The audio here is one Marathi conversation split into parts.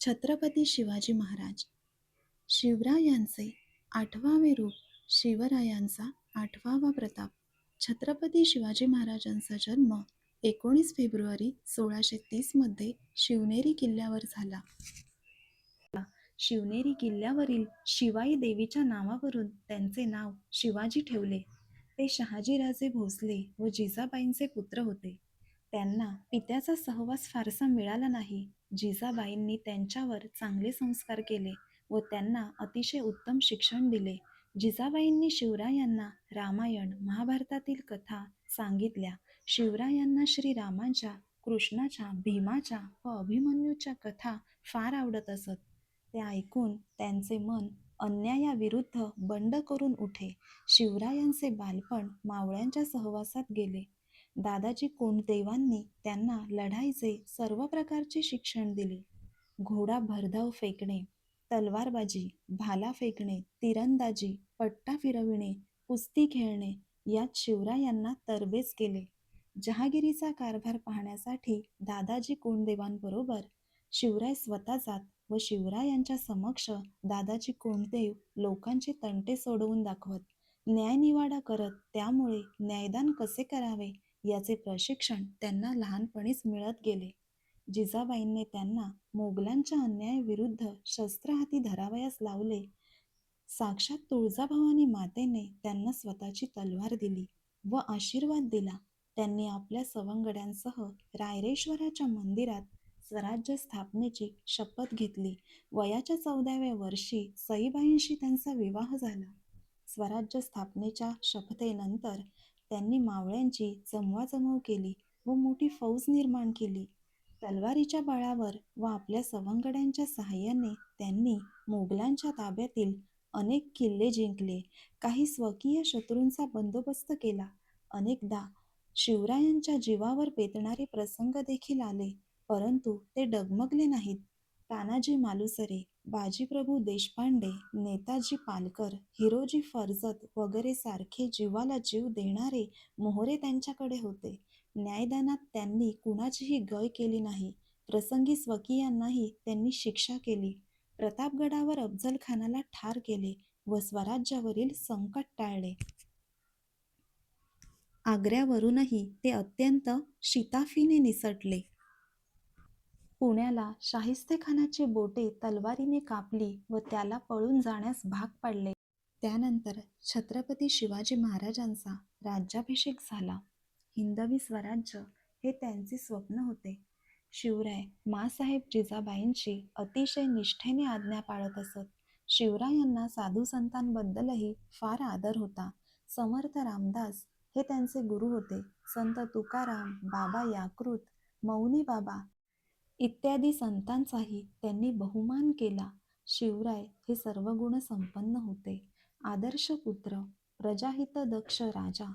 छत्रपती शिवाजी महाराज. शिवरायांचे 8वे रूप, शिवरायांचा 8वा प्रताप. छत्रपती शिवाजी महाराजांचा जन्म 19 फेब्रुवारी 1630 मध्ये शिवनेरी किल्ल्यावर झाला. शिवनेरी किल्ल्यावरील शिवाई देवीच्या नावावरून त्यांचे नाव शिवाजी ठेवले. ते शहाजीराजे भोसले व जिजाबाईंचे पुत्र होते. त्यांना पित्याचा सहवास फारसा मिळाला नाही. जिजाबाईंनी त्यांच्यावर चांगले संस्कार केले व त्यांना अतिशय उत्तम शिक्षण दिले. जिजाबाईंनी शिवरायांना रामायण, महाभारतातील कथा सांगितल्या. शिवरायांना श्रीरामाच्या, कृष्णाच्या, भीमाच्या व अभिमन्यूच्या कथा फार आवडत असत. ते ऐकून त्यांचे मन अन्यायाविरुद्ध बंड करून उठे. शिवरायांचे बालपण मावळ्यांच्या सहवासात गेले. दादाजी कोंडदेवांनी त्यांना लढाईचे सर्व प्रकारचे शिक्षण दिले. घोडा भरधाव फेकणे, तलवारबाजी, भाला फेकणे, तिरंदाजी, पट्टा फिरविणे, कुस्ती खेळणे यात शिवरायांना तरबेज केले. जहागिरीचा कारभार पाहण्यासाठी दादाजी कोंडदेवांबरोबर शिवराय स्वतः जात व शिवरायांच्या समक्ष दादाजी कोंडदेव लोकांचे तंटे सोडवून दाखवत, न्यायनिवाडा करत. त्यामुळे न्यायदान कसे करावे याचे प्रशिक्षण त्यांना लहानपणीच मिळत गेले. जिजाबाईंनी त्यांना मोगलांच्या अन्यायाविरुद्ध शस्त्र हाती धरावयास लावले. साक्षात तुळजाभवानी मातेने त्यांना स्वतःची तलवार दिली व आशीर्वाद दिला. त्यांनी आपल्या सवंगड्यांसह रायरेश्वराच्या मंदिरात स्वराज्य स्थापनेची शपथ घेतली. वयाच्या 14व्या वर्षी सईबाईंशी त्यांचा विवाह झाला. स्वराज्य स्थापनेच्या शपथेनंतर त्यांनी मावळ्यांची जमवाजमव केली व मोठी फौज निर्माण केली. तलवारीच्या बळावर व आपल्या सवंगड्यांच्या साहाय्याने त्यांनी मोगलांच्या ताब्यातील अनेक किल्ले जिंकले. काही स्वकीय शत्रूंचा बंदोबस्त केला. अनेकदा शिवरायांच्या जीवावर बेतणारे प्रसंग देखील आले, परंतु ते डगमगले नाहीत. तानाजी मालुसरे, बाजीप्रभू देशपांडे, नेताजी पालकर, हिरोजी फर्जत वगैरे सारखे जीवाला जीव देणारे मोहरे त्यांच्याकडे होते. न्यायदानात त्यांनी कुणाचीही गय केली नाही. प्रसंगी स्वकीयांनाही त्यांनी शिक्षा केली. प्रतापगडावर अफजल खानाला ठार केले व स्वराज्यावरील संकट टाळले. आग्र्यावरूनही ते अत्यंत शिताफीने निसटले. पुण्याला शाहिस्तेखानाची बोटे तलवारीने कापली व त्याला पळून जाण्यास भाग पाडले. त्यानंतर छत्रपती शिवाजी महाराजांचा राज्याभिषेक झाला. हिंदवी स्वराज्य हे त्यांचे स्वप्न होते. शिवराय माँसाहेब जिजाबाईंची अतिशय निष्ठेने आज्ञा पाळत असत. शिवरायांना साधू संतांबद्दलही फार आदर होता. समर्थ रामदास हे त्यांचे गुरु होते. संत तुकाराम, बाबा याकृत, मौनी बाबा इत्यादी संतांचाही त्यांनी बहुमान केला. शिवराय हे सर्व गुण संपन्न होते. आदर्श पुत्र, प्रजाहितदक्ष राजा,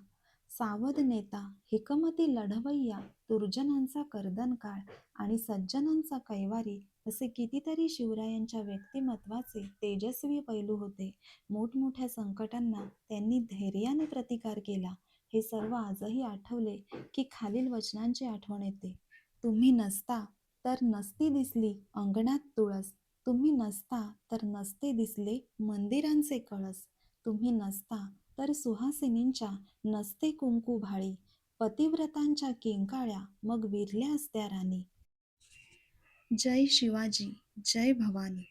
सावध नेता, हिकमती लढवय्या, दुर्जनांचा कर्दनकाळ आणि सज्जनांचा कैवारी असे कितीतरी शिवरायांच्या व्यक्तिमत्वाचे तेजस्वी पैलू होते. मोठमोठ्या संकटांना त्यांनी धैर्याने प्रतिकार केला. हे सर्व आजही आठवले की खालील वचनांची आठवण येते. तुम्ही नसता तर नसती दिसली अंगणात तुळस, तुम्ही नसता तर नसते दिसले मंदिरांचे कळस, तुम्ही नसता तर सुहासिनींच्या नसते कुंकू भाळी, पतिव्रतांच्या किंकाळ्या मग विरल्या असत्या राणी. जय शिवाजी, जय भवानी.